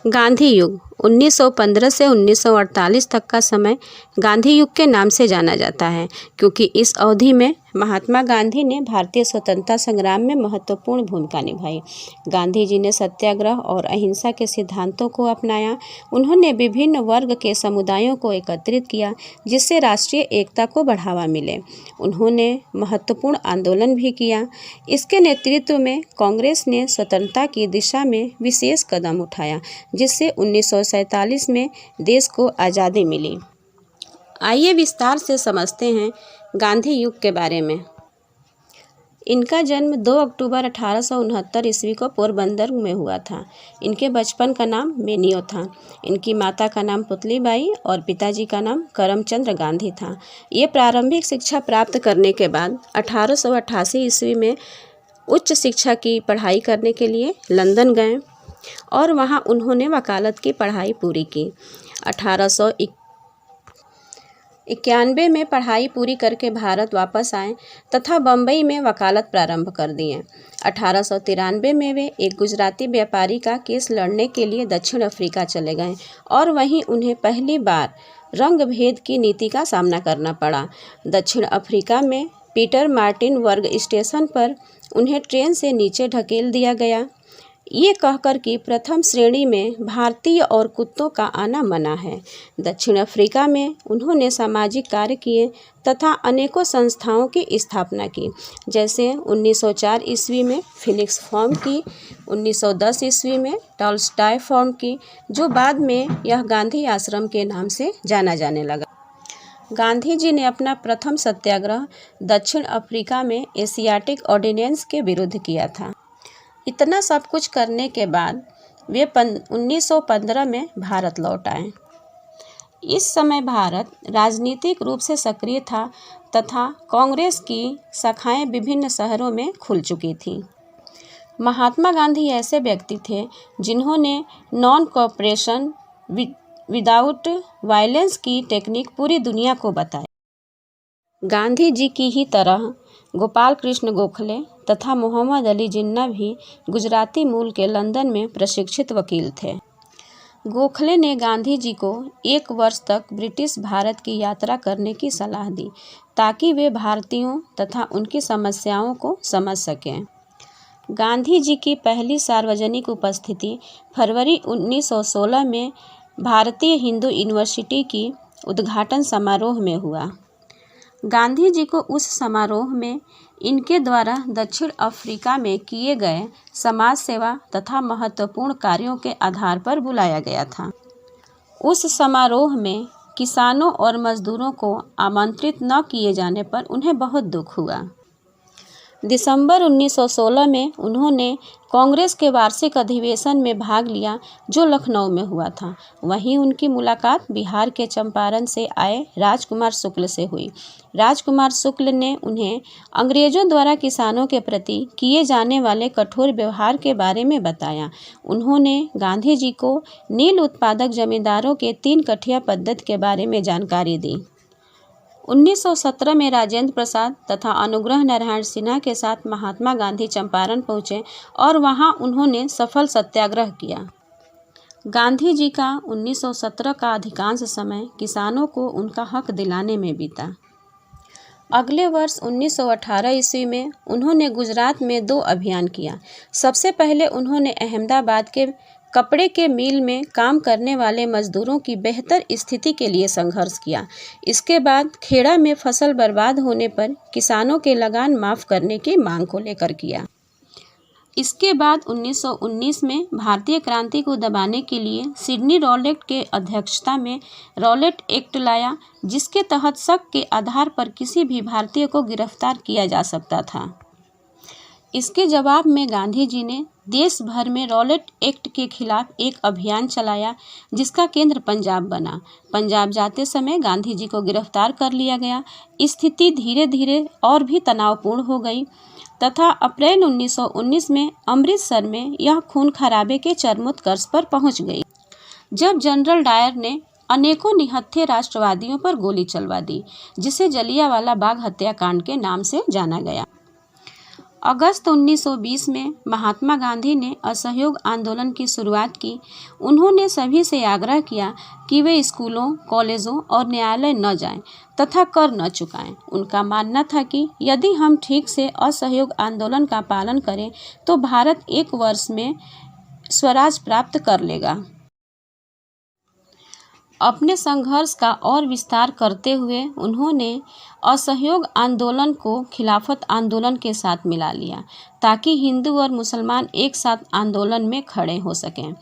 गांधी युग 1915 से 1948 तक का समय गांधी युग के नाम से जाना जाता है, क्योंकि इस अवधि में महात्मा गांधी ने भारतीय स्वतंत्रता संग्राम में महत्वपूर्ण भूमिका निभाई। गांधी जी ने सत्याग्रह और अहिंसा के सिद्धांतों को अपनाया। उन्होंने विभिन्न वर्ग के समुदायों को एकत्रित किया, जिससे राष्ट्रीय एकता को बढ़ावा मिले। उन्होंने महत्वपूर्ण आंदोलन भी किया। इसके नेतृत्व में कांग्रेस ने स्वतंत्रता की दिशा में विशेष कदम उठाया, जिससे 1947 में देश को आज़ादी मिली। आइए विस्तार से समझते हैं गांधी युग के बारे में। इनका जन्म 2 अक्टूबर 1869 ईस्वी को पोरबंदर में हुआ था। इनके बचपन का नाम मेनियो था। इनकी माता का नाम पुतलीबाई और पिताजी का नाम करमचंद्र गांधी था। ये प्रारंभिक शिक्षा प्राप्त करने के बाद 1888 ईस्वी में उच्च शिक्षा की पढ़ाई करने के लिए लंदन गए और वहां उन्होंने वकालत की पढ़ाई पूरी की। 1891 में पढ़ाई पूरी करके भारत वापस आए तथा बम्बई में वकालत प्रारंभ कर दिए। 1893 में वे एक गुजराती व्यापारी का केस लड़ने के लिए दक्षिण अफ्रीका चले गए और वहीं उन्हें पहली बार रंग भेद की नीति का सामना करना पड़ा। दक्षिण अफ्रीका में पीटर मार्टिन वर्ग स्टेशन पर उन्हें ट्रेन से नीचे ढकेल दिया गया, ये कहकर कि प्रथम श्रेणी में भारतीय और कुत्तों का आना मना है। दक्षिण अफ्रीका में उन्होंने सामाजिक कार्य किए तथा अनेकों संस्थाओं की स्थापना की, जैसे 1904 ईस्वी में फिलिक्स फॉर्म की, 1910 ईस्वी में टॉलस्टॉय फॉर्म की, जो बाद में यह गांधी आश्रम के नाम से जाना जाने लगा। गांधी जी ने अपना प्रथम सत्याग्रह दक्षिण अफ्रीका में एशियाटिक ऑर्डिनेंस के विरुद्ध किया था। इतना सब कुछ करने के बाद वे 1915 में भारत लौट आए। इस समय भारत राजनीतिक रूप से सक्रिय था तथा कांग्रेस की शाखाएं विभिन्न शहरों में खुल चुकी थीं। महात्मा गांधी ऐसे व्यक्ति थे जिन्होंने नॉन कोऑपरेशन विदाउट वायलेंस की टेक्निक पूरी दुनिया को बताई। गांधी जी की ही तरह गोपाल कृष्ण गोखले तथा मोहम्मद अली जिन्ना भी गुजराती मूल के लंदन में प्रशिक्षित वकील थे। गोखले ने गांधी जी को 1 वर्ष तक ब्रिटिश भारत की यात्रा करने की सलाह दी, ताकि वे भारतीयों तथा उनकी समस्याओं को समझ सकें। गांधी जी की पहली सार्वजनिक उपस्थिति फरवरी 1916 में भारतीय हिंदू यूनिवर्सिटी की उद्घाटन समारोह में हुआ। गांधी जी को उस समारोह में इनके द्वारा दक्षिण अफ्रीका में किए गए समाज सेवा तथा महत्वपूर्ण कार्यों के आधार पर बुलाया गया था। उस समारोह में किसानों और मजदूरों को आमंत्रित न किए जाने पर उन्हें बहुत दुख हुआ। दिसंबर 1916 में उन्होंने कांग्रेस के वार्षिक अधिवेशन में भाग लिया, जो लखनऊ में हुआ था। वहीं उनकी मुलाकात बिहार के चंपारण से आए राजकुमार शुक्ल से हुई। राजकुमार शुक्ल ने उन्हें अंग्रेजों द्वारा किसानों के प्रति किए जाने वाले कठोर व्यवहार के बारे में बताया। उन्होंने गांधी जी को नील उत्पादक जमींदारों के 3 कठिया पद्धति के बारे में जानकारी दी। 1917 में राजेंद्र प्रसाद तथा अनुग्रह नारायण सिन्हा के साथ महात्मा गांधी चंपारण पहुंचे और वहां उन्होंने सफल सत्याग्रह किया। गांधी जी का 1917 का अधिकांश समय किसानों को उनका हक दिलाने में बीता। अगले वर्ष 1918 ईस्वी में उन्होंने गुजरात में 2 अभियान किया। सबसे पहले उन्होंने अहमदाबाद के कपड़े के मिल में काम करने वाले मजदूरों की बेहतर स्थिति के लिए संघर्ष किया। इसके बाद खेड़ा में फसल बर्बाद होने पर किसानों के लगान माफ़ करने की मांग को लेकर किया। इसके बाद 1919 में भारतीय क्रांति को दबाने के लिए सिडनी रॉलेट के अध्यक्षता में रॉलेट एक्ट लाया, जिसके तहत शक के आधार पर किसी भी भारतीय को गिरफ्तार किया जा सकता था। इसके जवाब में गांधी जी ने देश भर में रॉलेट एक्ट के खिलाफ एक अभियान चलाया, जिसका केंद्र पंजाब बना। पंजाब जाते समय गांधी जी को गिरफ्तार कर लिया गया। स्थिति धीरे धीरे और भी तनावपूर्ण हो गई तथा अप्रैल 1919 में अमृतसर में यह खून खराबे के चरमोत्कर्ष पर पहुंच गई, जब जनरल डायर ने अनेकों निहत्थे राष्ट्रवादियों पर गोली चलवा दी, जिसे जलियांवाला बाग हत्याकांड के नाम से जाना गया। अगस्त 1920 में महात्मा गांधी ने असहयोग आंदोलन की शुरुआत की। उन्होंने सभी से आग्रह किया कि वे स्कूलों, कॉलेजों और न्यायालय न जाएं तथा कर न चुकाएं। उनका मानना था कि यदि हम ठीक से असहयोग आंदोलन का पालन करें तो भारत 1 वर्ष में स्वराज प्राप्त कर लेगा। अपने संघर्ष का और विस्तार करते हुए उन्होंने असहयोग आंदोलन को खिलाफत आंदोलन के साथ मिला लिया ताकि हिंदू और मुसलमान एक साथ आंदोलन में खड़े हो सकें।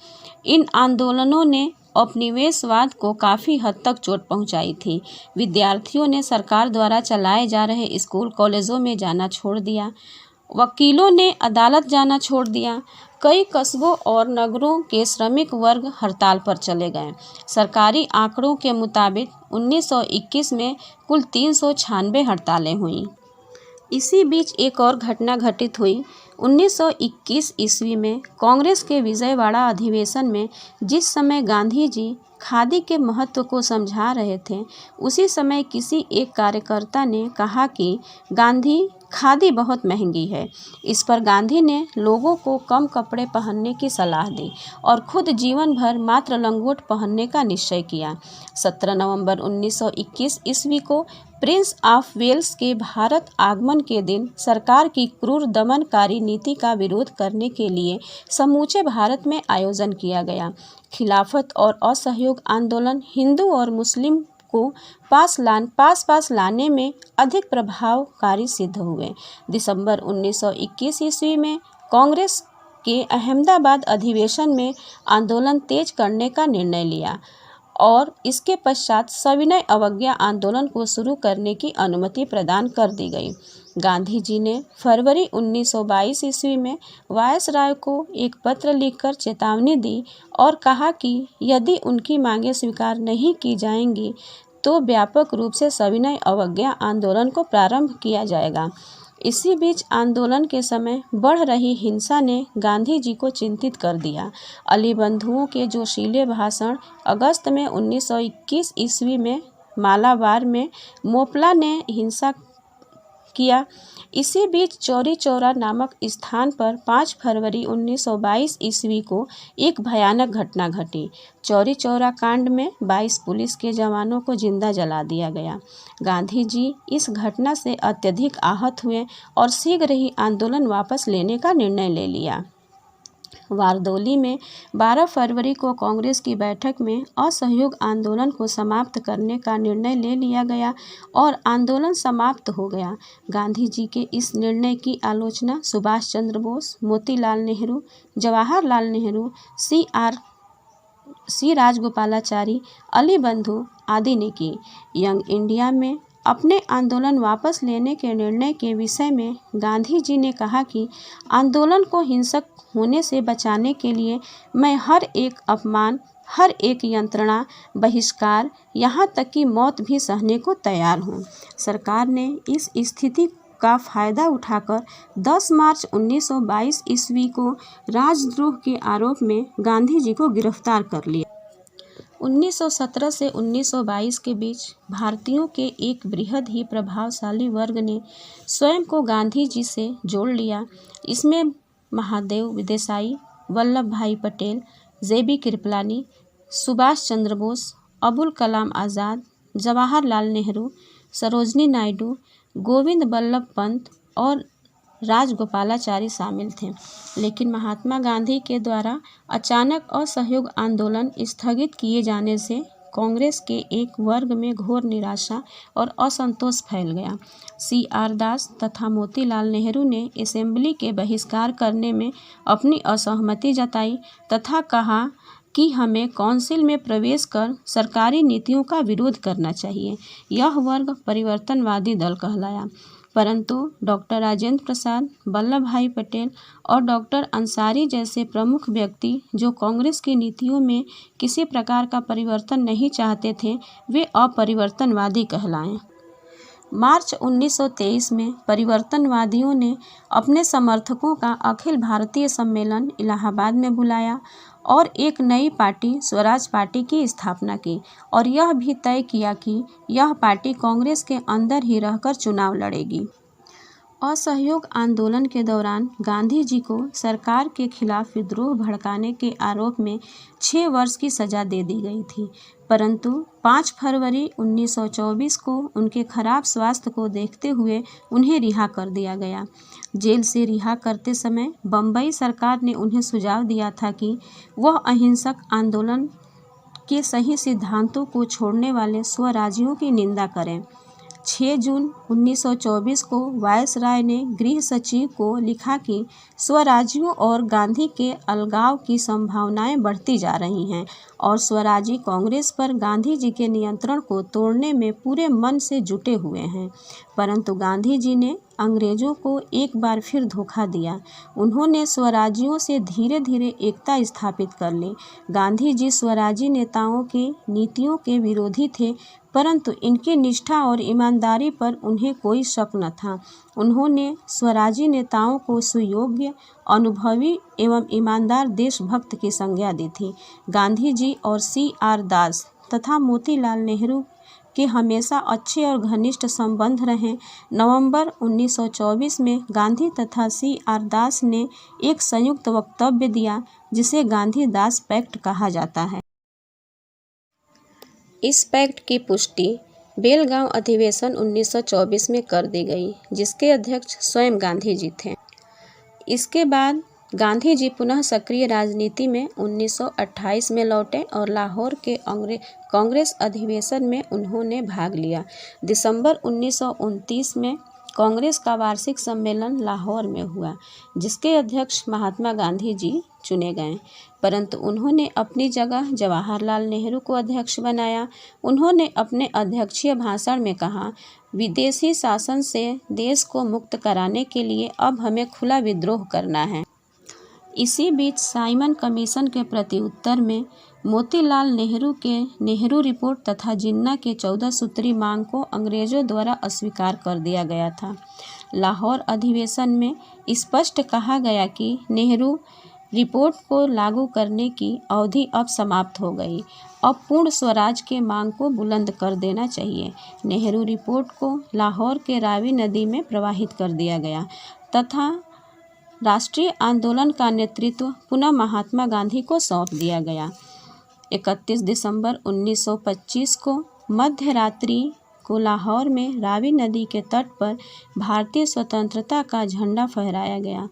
इन आंदोलनों ने उपनिवेशवाद को काफ़ी हद तक चोट पहुंचाई थी। विद्यार्थियों ने सरकार द्वारा चलाए जा रहे स्कूल कॉलेजों में जाना छोड़ दिया। वकीलों ने अदालत जाना छोड़ दिया। कई कस्बों और नगरों के श्रमिक वर्ग हड़ताल पर चले गए। सरकारी आंकड़ों के मुताबिक 1921 में कुल 396 हड़तालें हुईं। इसी बीच एक और घटना घटित हुई। 1921 ईस्वी में कांग्रेस के विजयवाड़ा अधिवेशन में जिस समय गांधी जी खादी के महत्व को समझा रहे थे, उसी समय किसी एक कार्यकर्ता ने कहा कि गांधी, खादी बहुत महंगी है। इस पर गांधी ने लोगों को कम कपड़े पहनने की सलाह दी और खुद जीवन भर मात्र लंगोट पहनने का निश्चय किया। 17 नवंबर 1921 ईस्वी को प्रिंस ऑफ वेल्स के भारत आगमन के दिन सरकार की क्रूर दमनकारी नीति का विरोध करने के लिए समूचे भारत में आयोजन किया गया। खिलाफत और असहयोग आंदोलन हिंदू और मुस्लिम को पास लाने में अधिक प्रभावकारी सिद्ध हुए। दिसंबर 1921 ईस्वी में कांग्रेस के अहमदाबाद अधिवेशन में आंदोलन तेज करने का निर्णय लिया और इसके पश्चात सविनय अवज्ञा आंदोलन को शुरू करने की अनुमति प्रदान कर दी गई। गांधी जी ने फरवरी 1922 ईस्वी में वायसराय को एक पत्र लिखकर चेतावनी दी और कहा कि यदि उनकी मांगें स्वीकार नहीं की जाएंगी तो व्यापक रूप से सविनय अवज्ञा आंदोलन को प्रारंभ किया जाएगा। इसी बीच आंदोलन के समय बढ़ रही हिंसा ने गांधी जी को चिंतित कर दिया। अली बंधुओं के जोशीले भाषण अगस्त में 1921 ईस्वी में मालाबार में मोपला ने हिंसा किया। इसी बीच चौरी चौरा नामक स्थान पर 5 फरवरी 1922 ईस्वी को एक भयानक घटना घटी। चौरी चौरा कांड में 22 पुलिस के जवानों को जिंदा जला दिया गया। गांधी जी इस घटना से अत्यधिक आहत हुए और शीघ्र ही आंदोलन वापस लेने का निर्णय ले लिया। वारदोली में 12 फरवरी को कांग्रेस की बैठक में असहयोग आंदोलन को समाप्त करने का निर्णय ले लिया गया और आंदोलन समाप्त हो गया। गांधी जी के इस निर्णय की आलोचना सुभाष चंद्र बोस, मोतीलाल नेहरू, जवाहरलाल नेहरू, सी राजगोपालाचारी, अली बंधु आदि ने की। यंग इंडिया में अपने आंदोलन वापस लेने के निर्णय के विषय में गांधी जी ने कहा कि आंदोलन को हिंसक होने से बचाने के लिए मैं हर एक अपमान, हर एक यंत्रणा, बहिष्कार, यहाँ तक कि मौत भी सहने को तैयार हूँ। सरकार ने इस स्थिति का फायदा उठाकर 10 मार्च 1922 ईस्वी को राजद्रोह के आरोप में गांधी जी को गिरफ्तार कर लिया। 1917 से 1922 के बीच भारतीयों के एक बृहद ही प्रभावशाली वर्ग ने स्वयं को गांधी जी से जोड़ लिया। इसमें महादेव देसाई, वल्लभ भाई पटेल, जेबी कृपलानी, सुभाष चंद्र बोस, अबुल कलाम आज़ाद, जवाहरलाल नेहरू, सरोजनी नायडू, गोविंद बल्लभ पंत और राजगोपालाचारी शामिल थे। लेकिन महात्मा गांधी के द्वारा अचानक असहयोग आंदोलन स्थगित किए जाने से कांग्रेस के एक वर्ग में घोर निराशा और असंतोष फैल गया। CR दास तथा मोतीलाल नेहरू ने असेंबली के बहिष्कार करने में अपनी असहमति जताई तथा कहा कि हमें काउंसिल में प्रवेश कर सरकारी नीतियों का विरोध करना चाहिए। यह वर्ग परिवर्तनवादी दल कहलाया। परंतु डॉक्टर राजेंद्र प्रसाद, वल्लभ भाई पटेल और डॉक्टर अंसारी जैसे प्रमुख व्यक्ति जो कांग्रेस की नीतियों में किसी प्रकार का परिवर्तन नहीं चाहते थे, वे अपरिवर्तनवादी कहलाए। मार्च 1923 में परिवर्तनवादियों ने अपने समर्थकों का अखिल भारतीय सम्मेलन इलाहाबाद में बुलाया और एक नई पार्टी स्वराज पार्टी की स्थापना की और यह भी तय किया कि यह पार्टी कांग्रेस के अंदर ही रहकर चुनाव लड़ेगी। असहयोग आंदोलन के दौरान गांधी जी को सरकार के खिलाफ विद्रोह भड़काने के आरोप में 6 वर्ष की सजा दे दी गई थी, परंतु 5 फरवरी 1924 को उनके खराब स्वास्थ्य को देखते हुए उन्हें रिहा कर दिया गया। जेल से रिहा करते समय बम्बई सरकार ने उन्हें सुझाव दिया था कि वह अहिंसक आंदोलन के सही सिद्धांतों को छोड़ने वाले स्वराजियों की निंदा करें। 6 जून 1924 को वायसराय ने गृह सचिव को लिखा कि स्वराजियों और गांधी के अलगाव की संभावनाएं बढ़ती जा रही हैं और स्वराजी कांग्रेस पर गांधी जी के नियंत्रण को तोड़ने में पूरे मन से जुटे हुए हैं। परंतु गांधी जी ने अंग्रेजों को एक बार फिर धोखा दिया। उन्होंने स्वराजियों से धीरे धीरे एकता स्थापित कर ली। गांधी जी स्वराजी नेताओं की नीतियों के विरोधी थे, परंतु इनकी निष्ठा और ईमानदारी पर उन्हें कोई शक न था। उन्होंने स्वराजी नेताओं को सुयोग्य, अनुभवी एवं ईमानदार देशभक्त की संज्ञा दी थी। गांधी जी और C.R. दास तथा मोतीलाल नेहरू के हमेशा अच्छे और घनिष्ठ संबंध रहे। नवंबर 1924 में गांधी तथा C.R. दास ने एक संयुक्त वक्तव्य दिया, जिसे गांधी-दास पैक्ट कहा जाता है। इस पैक्ट की पुष्टि बेलगांव अधिवेशन 1924 में कर दी गई, जिसके अध्यक्ष स्वयं गांधी जी थे। इसके बाद गांधी जी पुनः सक्रिय राजनीति में 1928 में लौटे और लाहौर के कांग्रेस अधिवेशन में उन्होंने भाग लिया। दिसंबर 1929 में कांग्रेस का वार्षिक सम्मेलन लाहौर में हुआ, जिसके अध्यक्ष महात्मा गांधी जी चुने गए, परंतु उन्होंने अपनी जगह जवाहरलाल नेहरू को अध्यक्ष बनाया। उन्होंने अपने अध्यक्षीय भाषण में कहा, विदेशी शासन से देश को मुक्त कराने के लिए अब हमें खुला विद्रोह करना है। इसी बीच साइमन कमीशन के प्रत्युत्तर में मोतीलाल नेहरू के नेहरू रिपोर्ट तथा जिन्ना के 14 सूत्री मांग को अंग्रेजों द्वारा अस्वीकार कर दिया गया था। लाहौर अधिवेशन में स्पष्ट कहा गया कि नेहरू रिपोर्ट को लागू करने की अवधि अब समाप्त हो गई। अब पूर्ण स्वराज के मांग को बुलंद कर देना चाहिए। नेहरू रिपोर्ट को लाहौर के रावी नदी में प्रवाहित कर दिया गया तथा राष्ट्रीय आंदोलन का नेतृत्व पुनः महात्मा गांधी को सौंप दिया गया। 31 दिसंबर 1925 को मध्य रात्रि को लाहौर में रावी नदी के तट पर भारतीय स्वतंत्रता का झंडा फहराया गया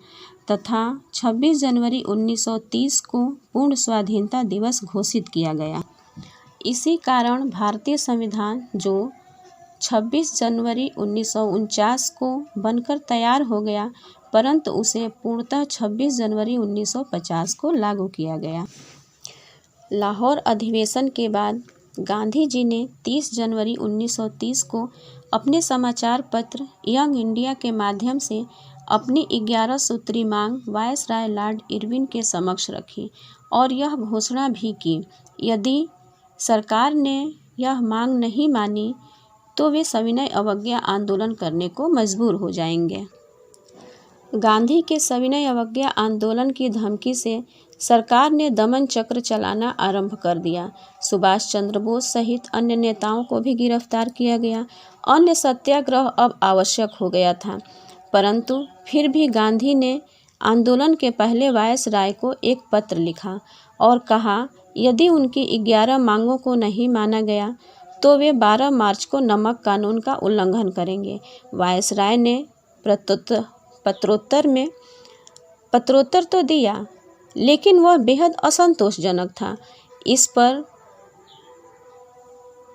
तथा 26 जनवरी 1930 को पूर्ण स्वाधीनता दिवस घोषित किया गया। इसी कारण भारतीय संविधान, जो 26 जनवरी 1949 को बनकर तैयार हो गया, परंतु उसे पूर्णतः 26 जनवरी 1950 को लागू किया गया। लाहौर अधिवेशन के बाद गांधी जी ने 30 जनवरी 1930 को अपने समाचार पत्र यंग इंडिया के माध्यम से अपनी 11 सूत्री मांग वायसराय लॉर्ड इरविन के समक्ष रखी और यह घोषणा भी की, यदि सरकार ने यह मांग नहीं मानी तो वे सविनय अवज्ञा आंदोलन करने को मजबूर हो जाएंगे। गांधी के सविनय अवज्ञा आंदोलन की धमकी से सरकार ने दमन चक्र चलाना आरंभ कर दिया। सुभाष चंद्र बोस सहित अन्य नेताओं को भी गिरफ्तार किया गया। अन्य सत्याग्रह अब आवश्यक हो गया था, परंतु फिर भी गांधी ने आंदोलन के पहले वायसराय को एक पत्र लिखा और कहा, यदि उनकी 11 मांगों को नहीं माना गया तो वे 12 मार्च को नमक कानून का उल्लंघन करेंगे। वायसराय ने पत्रोत्तर तो दिया, लेकिन वह बेहद असंतोषजनक था। इस पर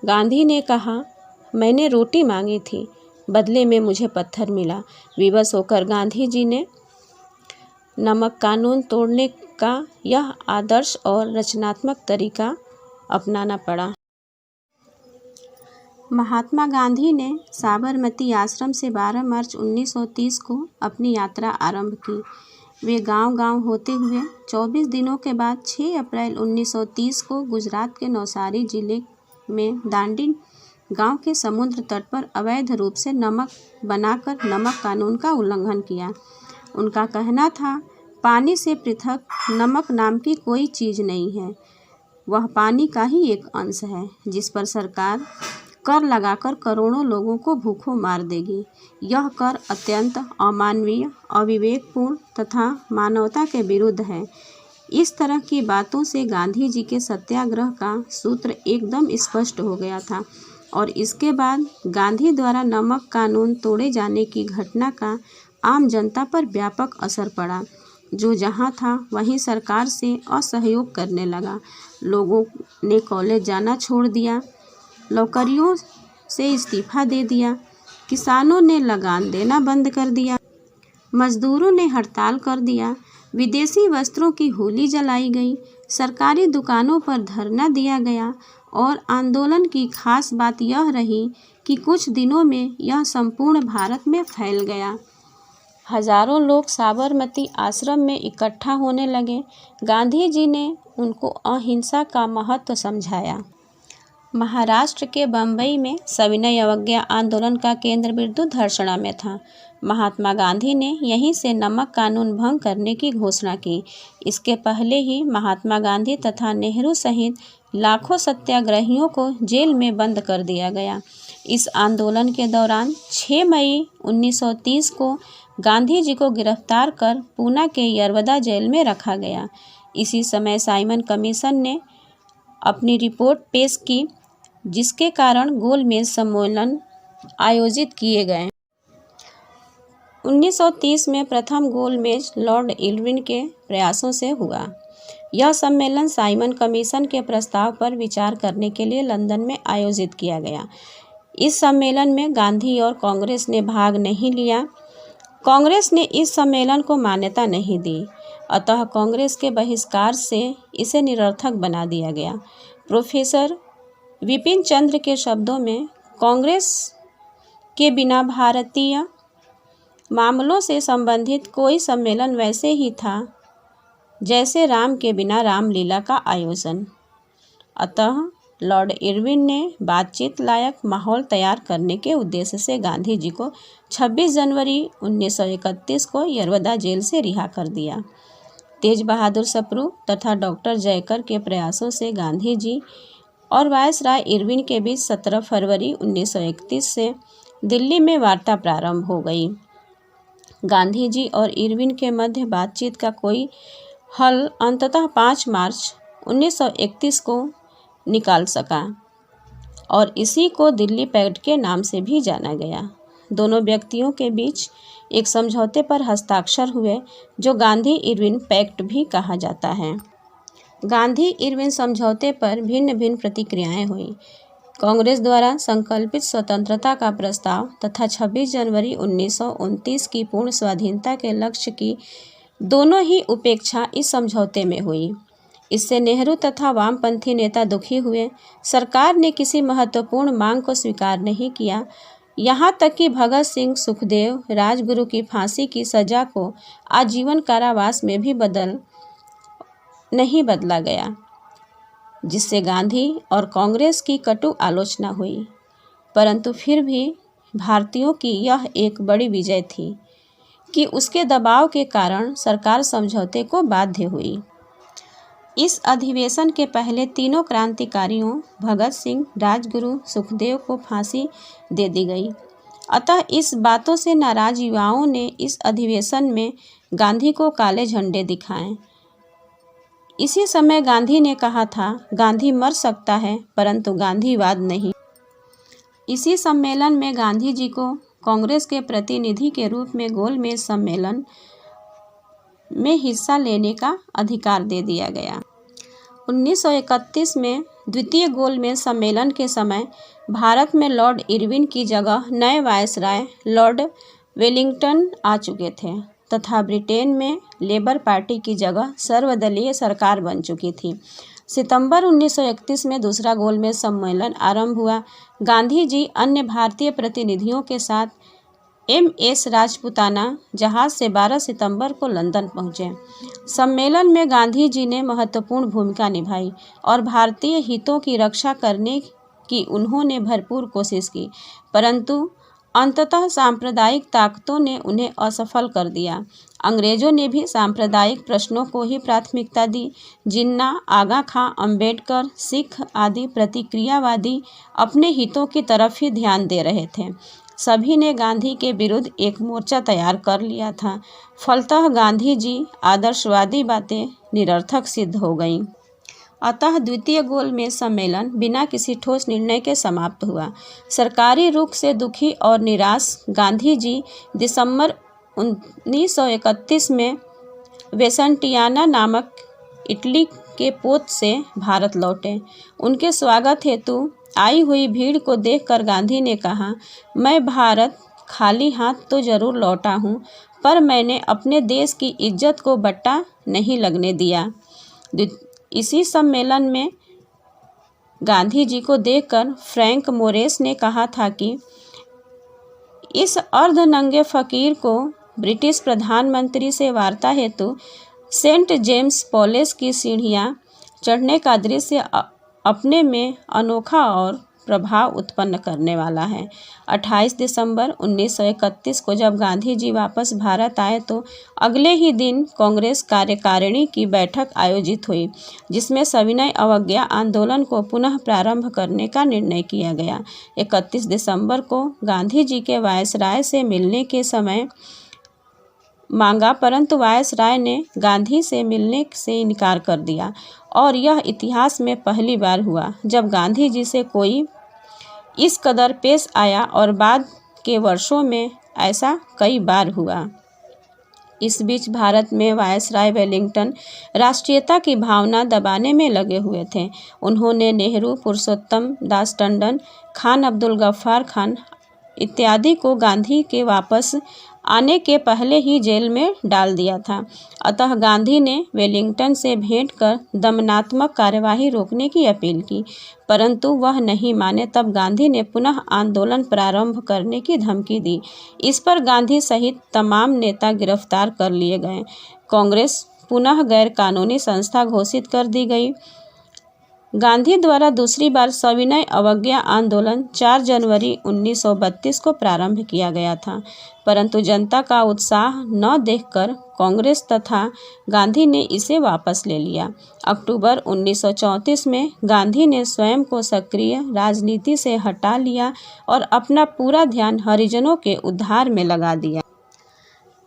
गांधी ने कहा, मैंने रोटी मांगी थी, बदले में मुझे पत्थर मिला। विवश होकर गांधी जी ने नमक कानून तोड़ने का यह आदर्श और रचनात्मक तरीका अपनाना पड़ा। महात्मा गांधी ने साबरमती आश्रम से 12 मार्च 1930 को अपनी यात्रा आरंभ की। वे गांव-गांव होते हुए 24 दिनों के बाद 6 अप्रैल 1930 को गुजरात के नवसारी जिले में दांडी गांव के समुद्र तट पर अवैध रूप से नमक बनाकर नमक कानून का उल्लंघन किया। उनका कहना था, पानी से पृथक नमक नाम की कोई चीज़ नहीं है, वह पानी का ही एक अंश है, जिस पर सरकार कर लगाकर करोड़ों लोगों को भूखों मार देगी। यह कर अत्यंत अमानवीय, अविवेकपूर्ण तथा मानवता के विरुद्ध है। इस तरह की बातों से गांधी जी के सत्याग्रह का सूत्र एकदम स्पष्ट हो गया था और इसके बाद गांधी द्वारा नमक कानून तोड़े जाने की घटना का आम जनता पर व्यापक असर पड़ा। जो जहां था वहीं सरकार से असहयोग करने लगा। लोगों ने कॉलेज जाना छोड़ दिया, नौकरियों से इस्तीफा दे दिया, किसानों ने लगान देना बंद कर दिया, मजदूरों ने हड़ताल कर दिया, विदेशी वस्त्रों की होली जलाई गई, सरकारी दुकानों पर धरना दिया गया और आंदोलन की खास बात यह रही कि कुछ दिनों में यह संपूर्ण भारत में फैल गया। हजारों लोग साबरमती आश्रम में इकट्ठा होने लगे। गांधी जी ने उनको अहिंसा का महत्व समझाया। महाराष्ट्र के बम्बई में सविनय अवज्ञा आंदोलन का केंद्र बिंदु धर्षणा में था। महात्मा गांधी ने यहीं से नमक कानून भंग करने की घोषणा की। इसके पहले ही महात्मा गांधी तथा नेहरू सहित लाखों सत्याग्रहियों को जेल में बंद कर दिया गया। इस आंदोलन के दौरान 6 मई 1930 को गांधी जी को गिरफ्तार कर पूना के यरवदा जेल में रखा गया। इसी समय साइमन कमीशन ने अपनी रिपोर्ट पेश की, जिसके कारण गोलमेज सम्मेलन आयोजित किए गए। 1930 में प्रथम गोलमेज लॉर्ड इरविन के प्रयासों से हुआ। यह सम्मेलन साइमन कमीशन के प्रस्ताव पर विचार करने के लिए लंदन में आयोजित किया गया। इस सम्मेलन में गांधी और कांग्रेस ने भाग नहीं लिया। कांग्रेस ने इस सम्मेलन को मान्यता नहीं दी, अतः कांग्रेस के बहिष्कार से इसे निरर्थक बना दिया गया। प्रोफेसर विपिन चंद्र के शब्दों में, कांग्रेस के बिना भारतीय मामलों से संबंधित कोई सम्मेलन वैसे ही था जैसे राम के बिना रामलीला का आयोजन। अतः लॉर्ड इरविन ने बातचीत लायक माहौल तैयार करने के उद्देश्य से गांधी जी को 26 जनवरी 1931 को यरवदा जेल से रिहा कर दिया। तेज बहादुर सप्रू तथा डॉक्टर जयकर के प्रयासों से गांधी जी और वायसराय इरविन के बीच 17 फरवरी 1931 से दिल्ली में वार्ता प्रारंभ हो गई। गांधी जी और इरविन के मध्य बातचीत का कोई हल अंततः 5 मार्च 1931 को निकाल सका और इसी को दिल्ली पैक्ट के नाम से भी जाना गया। दोनों व्यक्तियों के बीच एक समझौते पर हस्ताक्षर हुए, जो गांधी इरविन पैक्ट भी कहा जाता है। गांधी इरविन समझौते पर भिन्न भिन्न प्रतिक्रियाएं हुई। कांग्रेस द्वारा संकल्पित स्वतंत्रता का प्रस्ताव तथा 26 जनवरी 1929 की पूर्ण स्वाधीनता के लक्ष्य की दोनों ही उपेक्षा इस समझौते में हुई। इससे नेहरू तथा वामपंथी नेता दुखी हुए। सरकार ने किसी महत्वपूर्ण मांग को स्वीकार नहीं किया। यहाँ तक कि भगत सिंह, सुखदेव, राजगुरु की फांसी की सजा को आजीवन कारावास में भी नहीं बदला गया, जिससे गांधी और कांग्रेस की कटु आलोचना हुई। परंतु फिर भी भारतीयों की यह एक बड़ी विजय थी कि उसके दबाव के कारण सरकार समझौते को बाध्य हुई। इस अधिवेशन के पहले तीनों क्रांतिकारियों भगत सिंह, राजगुरु, सुखदेव को फांसी दे दी गई। अतः इस बातों से नाराज युवाओं ने इस अधिवेशन में गांधी को काले झंडे दिखाए। इसी समय गांधी ने कहा था, गांधी मर सकता है परंतु गांधीवाद नहीं। इसी सम्मेलन में गांधी जी को कांग्रेस के प्रतिनिधि के रूप में गोलमेज सम्मेलन में हिस्सा लेने का अधिकार दे दिया गया। 1931 में द्वितीय गोलमेज सम्मेलन के समय भारत में लॉर्ड इरविन की जगह नए वायसराय लॉर्ड वेलिंगटन आ चुके थे तथा ब्रिटेन में लेबर पार्टी की जगह सर्वदलीय सरकार बन चुकी थी। सितंबर 1931 में दूसरा गोलमेज सम्मेलन आरंभ हुआ। गांधी जी अन्य भारतीय प्रतिनिधियों के साथ MS राजपुताना जहाज से 12 सितंबर को लंदन पहुंचे। सम्मेलन में गांधी जी ने महत्वपूर्ण भूमिका निभाई और भारतीय हितों की रक्षा करने की उन्होंने भरपूर कोशिश की, परंतु अंततः सांप्रदायिक ताकतों ने उन्हें असफल कर दिया। अंग्रेजों ने भी सांप्रदायिक प्रश्नों को ही प्राथमिकता दी। जिन्ना, आगा खां, अंबेडकर, सिख आदि प्रतिक्रियावादी अपने हितों की तरफ ही ध्यान दे रहे थे। सभी ने गांधी के विरुद्ध एक मोर्चा तैयार कर लिया था। फलतः गांधी जी आदर्शवादी बातें निरर्थक सिद्ध हो गईं। अतः द्वितीय गोल मेज सम्मेलन बिना किसी ठोस निर्णय के समाप्त हुआ। सरकारी रुख से दुखी और निराश गांधी जी दिसंबर 1931 में वेसंटियाना नामक इटली के पोत से भारत लौटे। उनके स्वागत हेतु आई हुई भीड़ को देखकर गांधी ने कहा, मैं भारत खाली हाथ तो जरूर लौटा हूँ, पर मैंने अपने देश की इज्जत को बट्टा नहीं लगने दिया। इसी सम्मेलन में गांधी जी को देखकर फ्रैंक मोरेस ने कहा था कि इस अर्धनंगे फकीर को ब्रिटिश प्रधानमंत्री से वार्ता हेतु सेंट जेम्स पैलेस की सीढ़ियां चढ़ने का दृश्य अपने में अनोखा और प्रभाव उत्पन्न करने वाला है। 28 दिसंबर 1931 को जब गांधी जी वापस भारत आए तो अगले ही दिन कांग्रेस कार्यकारिणी की बैठक आयोजित हुई, जिसमें सविनय अवज्ञा आंदोलन को पुनः प्रारंभ करने का निर्णय किया गया। 31 दिसंबर को गांधी जी के वायसराय से मिलने के समय मांगा, परंतु वायसराय ने गांधी से मिलने से इनकार कर दिया और यह इतिहास में पहली बार हुआ जब गांधी जी से कोई इस कदर पेश आया और बाद के वर्षों में ऐसा कई बार हुआ। इस बीच भारत में वायसराय वेलिंगटन राष्ट्रीयता की भावना दबाने में लगे हुए थे। उन्होंने नेहरू, पुरुषोत्तम दास टंडन, खान अब्दुल गफ्फार खान इत्यादि को गांधी के वापस आने के पहले ही जेल में डाल दिया था। अतः गांधी ने वेलिंगटन से भेंट कर दमनात्मक कार्यवाही रोकने की अपील की, परंतु वह नहीं माने। तब गांधी ने पुनः आंदोलन प्रारंभ करने की धमकी दी। इस पर गांधी सहित तमाम नेता गिरफ्तार कर लिए गए। कांग्रेस पुनः गैर कानूनी संस्था घोषित कर दी गई। गांधी द्वारा दूसरी बार सविनय अवज्ञा आंदोलन 4 जनवरी 1932 को प्रारंभ किया गया था, परंतु जनता का उत्साह न देखकर कांग्रेस तथा गांधी ने इसे वापस ले लिया। अक्टूबर 1934 में गांधी ने स्वयं को सक्रिय राजनीति से हटा लिया और अपना पूरा ध्यान हरिजनों के उद्धार में लगा दिया।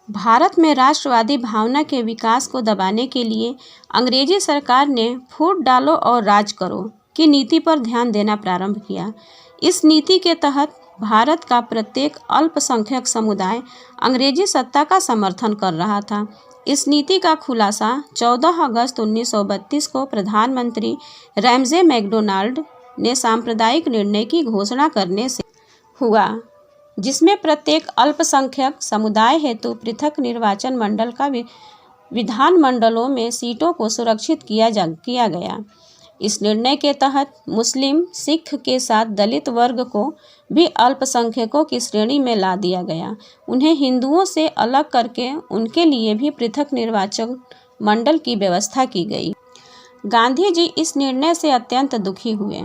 भारत में राष्ट्रवादी भावना के विकास को दबाने के लिए अंग्रेजी सरकार ने फूट डालो और राज करो की नीति पर ध्यान देना प्रारंभ किया। इस नीति के तहत भारत का प्रत्येक अल्पसंख्यक समुदाय अंग्रेजी सत्ता का समर्थन कर रहा था। इस नीति का खुलासा 14 अगस्त 1932 को प्रधानमंत्री रैमजे मैकडोनाल्ड ने सांप्रदायिक निर्णय की घोषणा करने से हुआ, जिसमें प्रत्येक अल्पसंख्यक समुदाय हेतु पृथक निर्वाचन मंडल का विधान मंडलों में सीटों को सुरक्षित किया गया। इस निर्णय के तहत मुस्लिम, सिख के साथ दलित वर्ग को भी अल्पसंख्यकों की श्रेणी में ला दिया गया। उन्हें हिंदुओं से अलग करके उनके लिए भी पृथक निर्वाचन मंडल की व्यवस्था की गई। गांधी जी इस निर्णय से अत्यंत दुखी हुए।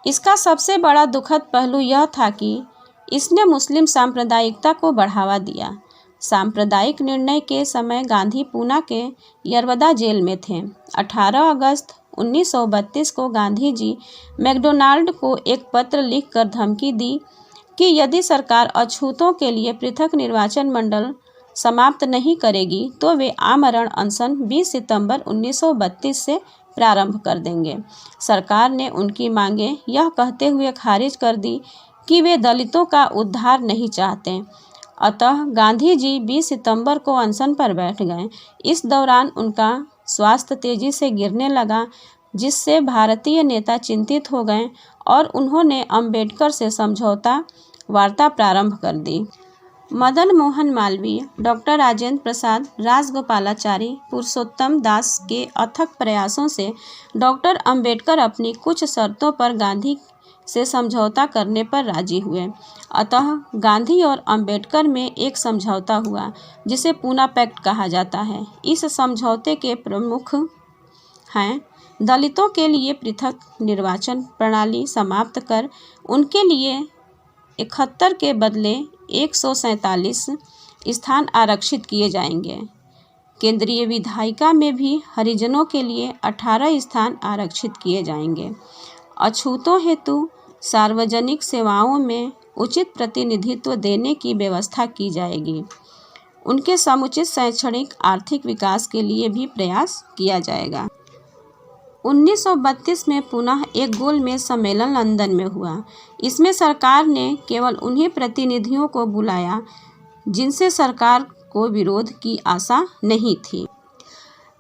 इसका सबसे बड़ा दुखद पहलू यह था कि इसने मुस्लिम सांप्रदायिकता को बढ़ावा दिया। सांप्रदायिक निर्णय के समय गांधी पूना के यरवदा जेल में थे। 18 अगस्त 1932 को गांधी जी मैकडोनाल्ड को एक पत्र लिखकर धमकी दी कि यदि सरकार अछूतों के लिए पृथक निर्वाचन मंडल समाप्त नहीं करेगी तो वे आमरण अनशन 20 सितंबर 1932 से प्रारंभ कर देंगे। सरकार ने उनकी मांगें यह कहते हुए खारिज कर दी कि वे दलितों का उद्धार नहीं चाहते। अतः गांधी जी 20 सितंबर को अनशन पर बैठ गए। इस दौरान उनका स्वास्थ्य तेजी से गिरने लगा, जिससे भारतीय नेता चिंतित हो गए और उन्होंने अंबेडकर से समझौता वार्ता प्रारंभ कर दी। मदन मोहन मालवीय, डॉक्टर राजेंद्र प्रसाद, राजगोपालाचारी, पुरुषोत्तम दास के अथक प्रयासों से डॉक्टर अंबेडकर अपनी कुछ शर्तों पर गांधी से समझौता करने पर राजी हुए। अतः गांधी और अंबेडकर में एक समझौता हुआ, जिसे पूना पैक्ट कहा जाता है। इस समझौते के प्रमुख हैं दलितों के लिए पृथक निर्वाचन प्रणाली समाप्त कर उनके लिए 71 के बदले 147 स्थान आरक्षित किए जाएंगे। केंद्रीय विधायिका में भी हरिजनों के लिए 18 स्थान आरक्षित किए जाएंगे। अछूतों हेतु सार्वजनिक सेवाओं में उचित प्रतिनिधित्व देने की व्यवस्था की जाएगी। उनके समुचित शैक्षणिक आर्थिक विकास के लिए भी प्रयास किया जाएगा। 1932 में पुनः एक गोलमेज सम्मेलन लंदन में हुआ। इसमें सरकार ने केवल उन्हीं प्रतिनिधियों को बुलाया जिनसे सरकार को विरोध की आशा नहीं थी।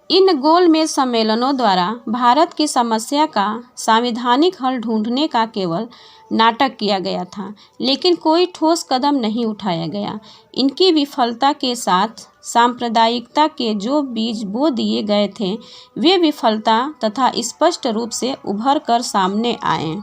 इन गोलमेज सम्मेलनों द्वारा भारत की समस्या का संवैधानिक हल ढूंढने का केवल नाटक किया गया था, लेकिन कोई ठोस कदम नहीं उठाया गया। इनकी विफलता के साथ सांप्रदायिकता के जो बीज बो दिए गए थे, वे विफलता तथा स्पष्ट रूप से उभर कर सामने आए।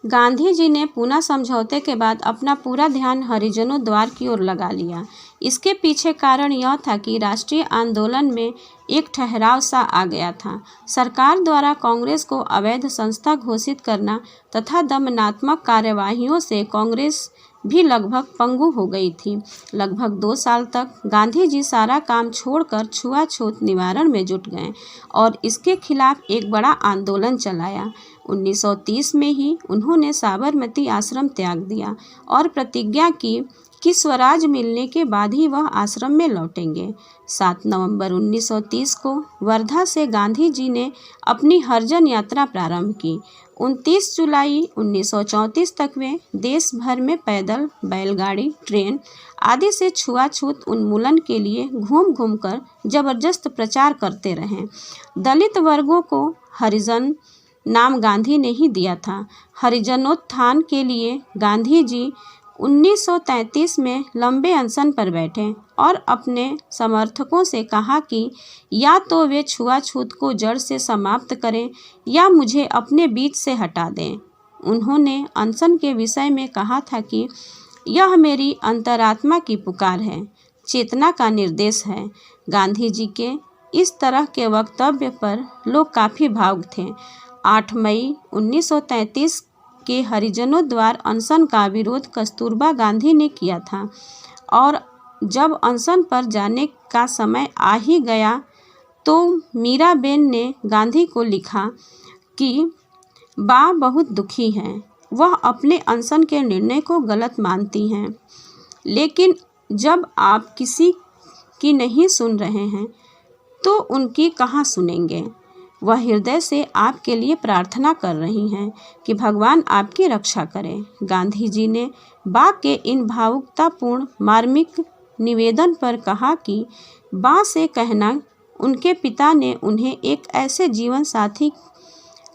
गांधी जी ने पूना समझौते के बाद अपना पूरा ध्यान हरिजनों द्वार की ओर लगा लिया। इसके पीछे कारण यह था कि राष्ट्रीय आंदोलन में एक ठहराव सा आ गया था। सरकार द्वारा कांग्रेस को अवैध संस्था घोषित करना तथा दमनात्मक कार्यवाहियों से कांग्रेस भी लगभग पंगु हो गई थी। लगभग 2 साल तक गांधी जी सारा काम छोड़कर छुआछूत निवारण में जुट गए और इसके खिलाफ एक बड़ा आंदोलन चलाया। 1930 में ही उन्होंने साबरमती आश्रम त्याग दिया और प्रतिज्ञा की कि स्वराज मिलने के बाद ही वह आश्रम में लौटेंगे। 7 नवंबर 1930 को वर्धा से गांधी जी ने अपनी हरिजन यात्रा प्रारंभ की। 29 जुलाई 1934 तक वे देश भर में पैदल, बैलगाड़ी, ट्रेन आदि से छुआछूत उन्मूलन के लिए घूम घूम कर जबरदस्त प्रचार करते रहे। दलित वर्गों को हरिजन नाम गांधी ने ही दिया था। हरिजनोत्थान के लिए गांधी जी 1933 में लंबे अनशन पर बैठे और अपने समर्थकों से कहा कि या तो वे छुआछूत को जड़ से समाप्त करें या मुझे अपने बीच से हटा दें। उन्होंने अनशन के विषय में कहा था कि यह मेरी अंतरात्मा की पुकार है, चेतना का निर्देश है। गांधी जी के इस तरह के वक्तव्य पर लोग काफ़ी भावुक थे। 8 मई 1933 के हरिजनों द्वार अनशन का विरोध कस्तूरबा गांधी ने किया था और जब अनशन पर जाने का समय आ ही गया तो मीराबेन ने गांधी को लिखा कि बा बहुत दुखी हैं। वह अपने अनशन के निर्णय को गलत मानती हैं, लेकिन जब आप किसी की नहीं सुन रहे हैं तो उनकी कहाँ सुनेंगे। वह हृदय से आपके लिए प्रार्थना कर रही हैं कि भगवान आपकी रक्षा करें। गांधी जी ने बा के इन भावुकतापूर्ण मार्मिक निवेदन पर कहा कि बा से कहना उनके पिता ने उन्हें एक ऐसे जीवन साथी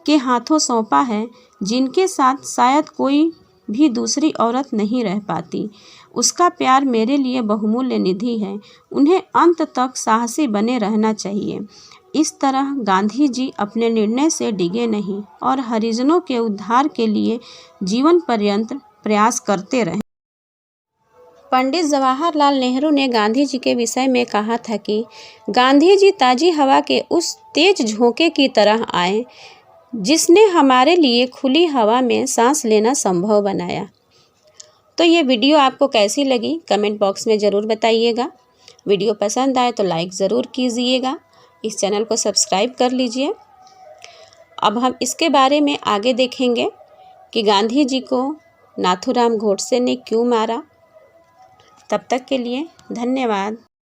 के हाथों सौंपा है जिनके साथ शायद कोई भी दूसरी औरत नहीं रह पाती। उसका प्यार मेरे लिए बहुमूल्य निधि है। उन्हें अंत तक साहसी बने रहना चाहिए। इस तरह गांधी जी अपने निर्णय से डिगे नहीं और हरिजनों के उद्धार के लिए जीवन पर्यंत प्रयास करते रहे। पंडित जवाहरलाल नेहरू ने गांधी जी के विषय में कहा था कि गांधी जी ताज़ी हवा के उस तेज झोंके की तरह आए जिसने हमारे लिए खुली हवा में सांस लेना संभव बनाया। तो ये वीडियो आपको कैसी लगी कमेंट बॉक्स में ज़रूर बताइएगा। वीडियो पसंद आए तो लाइक ज़रूर कीजिएगा। इस चैनल को सब्सक्राइब कर लीजिए। अब हम इसके बारे में आगे देखेंगे कि गांधी जी को नाथूराम गोडसे ने क्यों मारा। तब तक के लिए धन्यवाद।